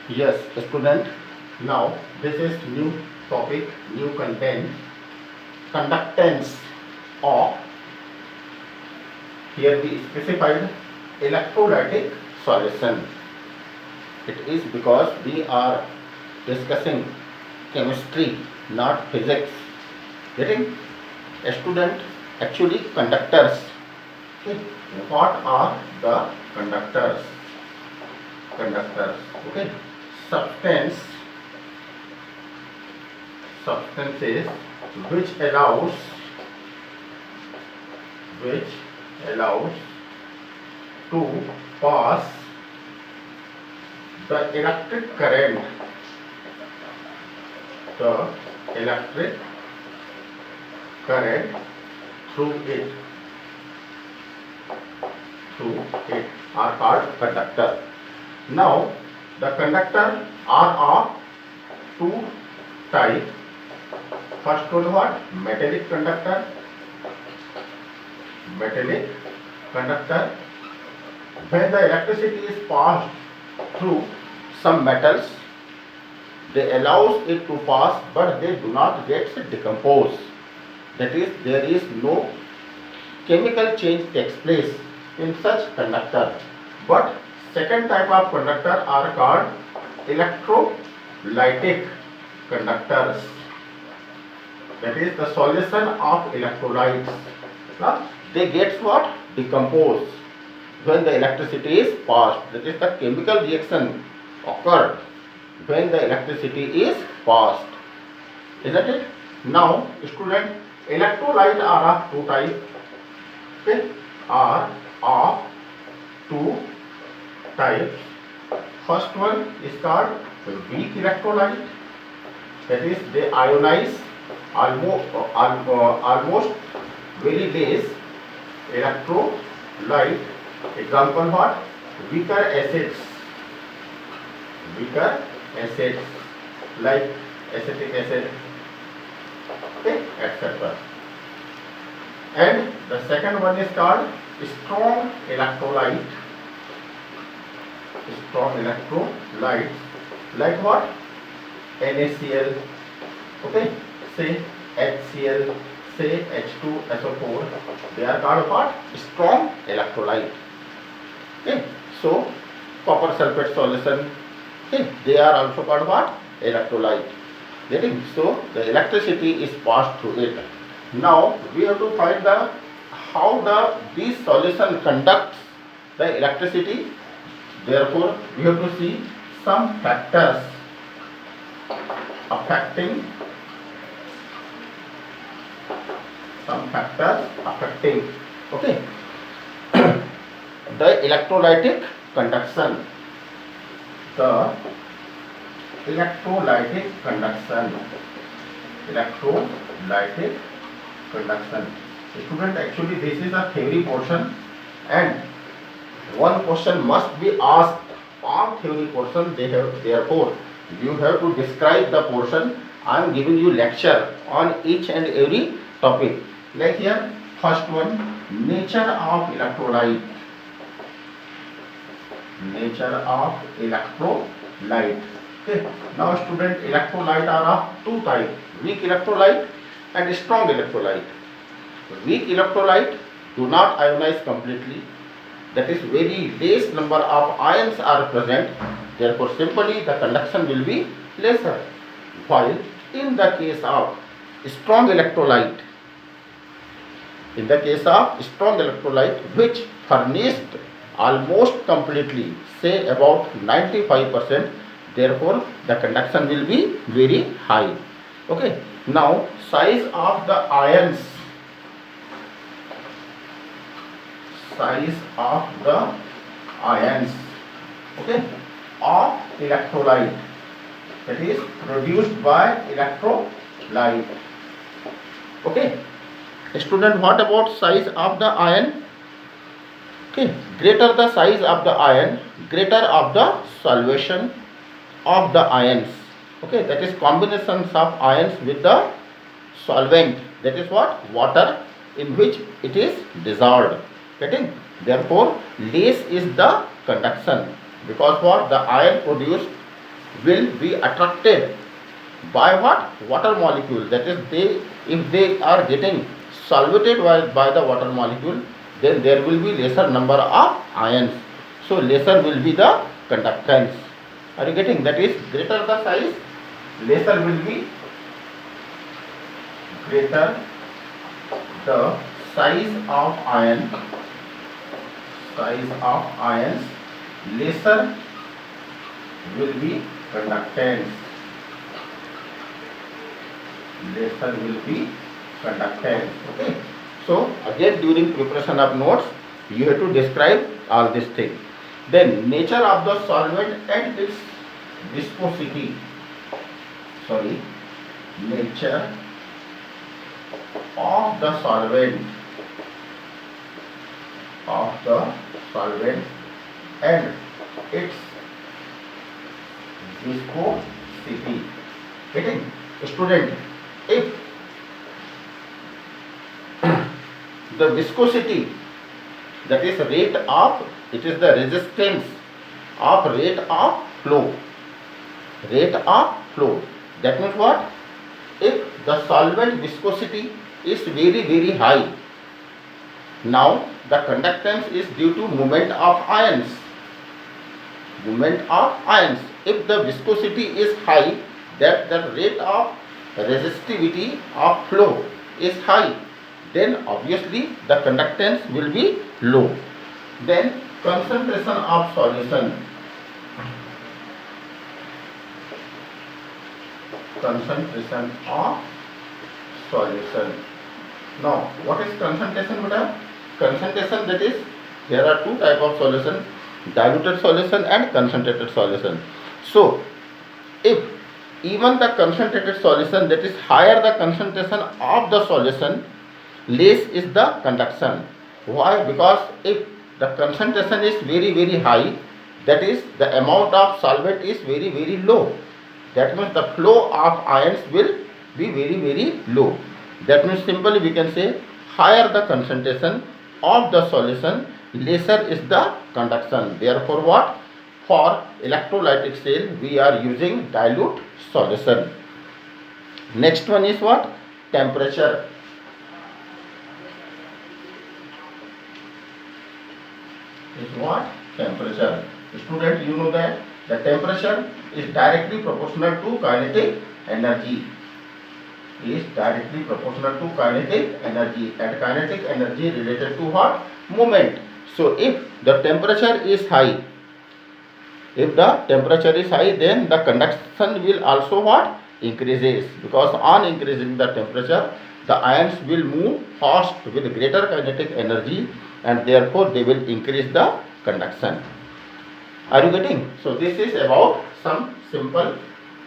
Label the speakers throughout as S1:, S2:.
S1: Yes, student. Now this is new topic, new content. Conductance of, here we specified, electrolytic solution. It is because we are discussing chemistry, not physics. Getting? A student, actually conductors. Okay. What are the conductors? Conductors. Okay. Substance. Substances which allows to pass the electric current, the electric current through it are called conductor. Now the conductor are of two type. First one, what? Metallic conductor. Metallic conductor. When the electricity is passed through some metals, they allows it to pass, but they do not get decomposed. That is, there is no chemical change takes place in such conductor. But second type of conductor are called electrolytic conductors. That is the solution of electrolytes. They get what? Decomposed when the electricity is passed. That is the chemical reaction occurred when the electricity is passed. Isn't it? Now, student, electrolyte are of two types. Okay, are of two types. First one is called weak electrolyte. That is, they ionize almost very less electrolyte. Example what? Weaker acids like acetic acid, okay, etc. And the second one is called strong electrolyte. Strong electrolytes like what? NaCl, okay, say HCl, say H2SO4. They are called what? Strong electrolyte. Okay, so copper sulfate solution, okay, they are also called what? Electrolyte. Getting? So the electricity is passed through it. Now we have to find the how this solution conducts the electricity. Therefore, we have to see some factors affecting okay, the electrolytic conduction. The electrolytic conduction. Student, actually this is a theory portion, and one question must be asked on theory portion. Therefore, you have to describe the portion. I am giving you lecture on each and every topic. Like here, first one, nature of electrolyte. Okay. Now student, electrolyte are of two types, weak electrolyte and strong electrolyte. Weak electrolyte do not ionize completely. That is, very less number of ions are present. Therefore, simply the conduction will be lesser. While in the case of strong electrolyte, which furnished almost completely, say about 95%, therefore the conduction will be very high. Okay. Now, size of the ions. Okay, of electrolyte, that is produced by electrolyte. Okay, student, what about size of the ion? Okay, greater the size of the ion, greater of the solution of the ions. Okay, that is combinations of ions with the solvent, that is what? Water, in which it is dissolved. Getting? Therefore, less is the conduction, because what? The ion produced will be attracted by what? Water molecule. That is, if they are getting solvated by the water molecule, then there will be lesser number of ions. So lesser will be the conductance. Are you getting? That is, greater the size, lesser will be, greater the size of ions, lesser will be conductance. Lesser will be conductance. Okay. So again, during preparation of notes, you have to describe all these things. Then nature of the solvent and its viscosity. Sorry, nature of the solvent, and its viscosity. Getting? Student, if the viscosity, that is rate of, it is the resistance of rate of flow. That means what? If the solvent viscosity is very very high, now the conductance is due to movement of ions. If the viscosity is high, that the rate of resistivity of flow is high, then obviously the conductance will be low. Then concentration of solution. Now, what is concentration, beta? Concentration, that is, there are two type of solution: diluted solution and concentrated solution. So, if even the concentrated solution, that is higher the concentration of the solution, less is the conduction. Why? Because if the concentration is very very high, that is the amount of solvent is very very low. That means the flow of ions will be very very low. That means simply we can say, higher the concentration of the solution, lesser is the conduction. Therefore what? For electrolytic cell we are using dilute solution. Next one is what? Temperature. Is what? Temperature. Student, you know that the temperature is directly proportional to kinetic energy. And kinetic energy related to what? Movement. So if the temperature is high, then the conduction will also what? Increases, because on increasing the temperature, the ions will move fast with greater kinetic energy, and therefore they will increase the conduction. Are you getting? So this is about some simple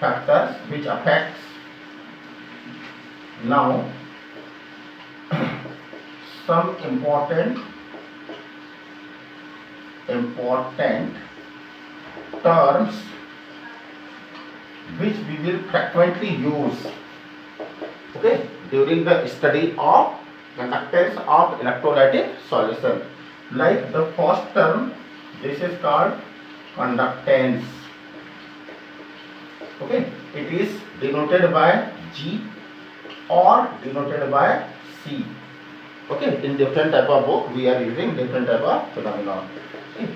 S1: factors which affects. Now some important terms which we will frequently use, okay, during the study of conductance of electrolytic solution. Like the first term, this is called conductance. Okay, it is denoted by G or denoted by C. Okay, in different type of book we are using different type of phenomenon. Okay.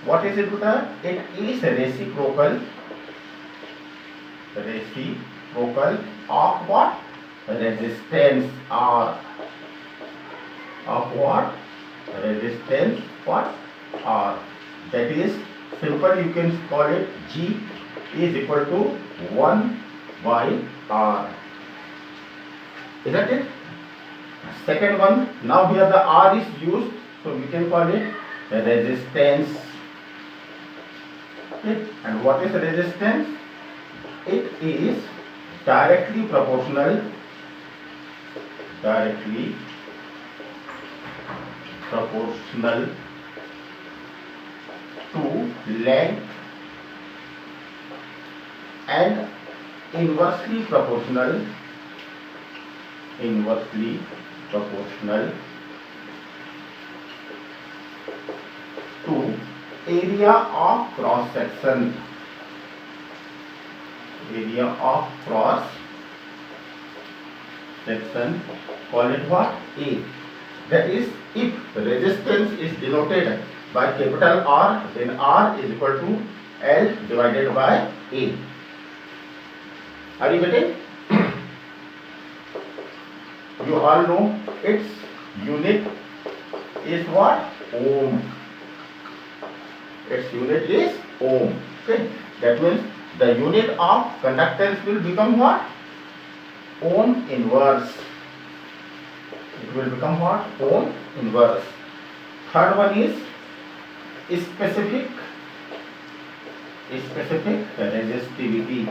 S1: What is it, Buddha? It is reciprocal of what? Resistance R. Of what? Resistance what? R. That is simple, you can call it G is equal to 1 by R. Isn't it? Second one, now here the R is used, so we can call it resistance. Okay. And what is resistance? It is directly proportional to length and inversely proportional to area of cross section. area of cross section, call it what? A. That is, if resistance is denoted by capital R, then R is equal to L divided by A. Are you getting? You all know its unit is what? Ohm. Its unit is ohm. Okay. That means the unit of conductance will become what? Ohm inverse. It will become what? Ohm inverse. Third one is specific resistivity.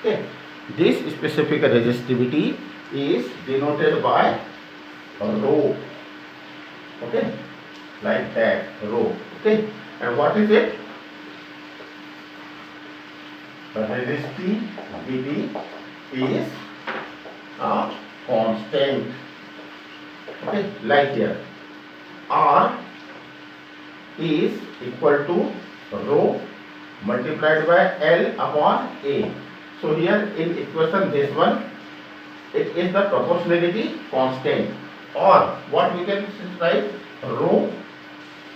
S1: Okay. This specific resistivity is denoted by rho. Okay, like that, rho. Okay, and what is it? Resistivity is a constant. Okay, like here, R is equal to rho multiplied by L upon A. So here in equation this one, it is the proportionality constant, or what we can write, rho,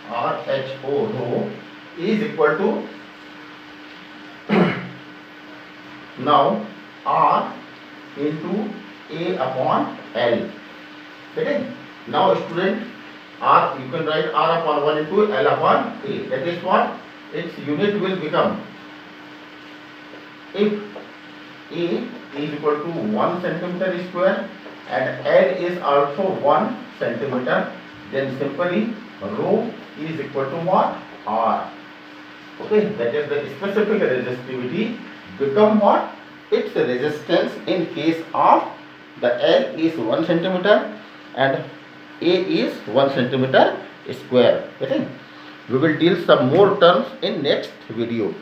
S1: RHO, rho is equal to now R into A upon L. Okay. Now student, R, you can write R upon 1 into L upon A. That is what its unit will become. If A is equal to 1 centimeter square and L is also 1 centimeter, then simply rho is equal to what? R. Okay, that is the specific resistivity become what? Its resistance in case of the L is 1 centimeter and A is 1 centimeter square. Okay, we will deal some more terms in next video.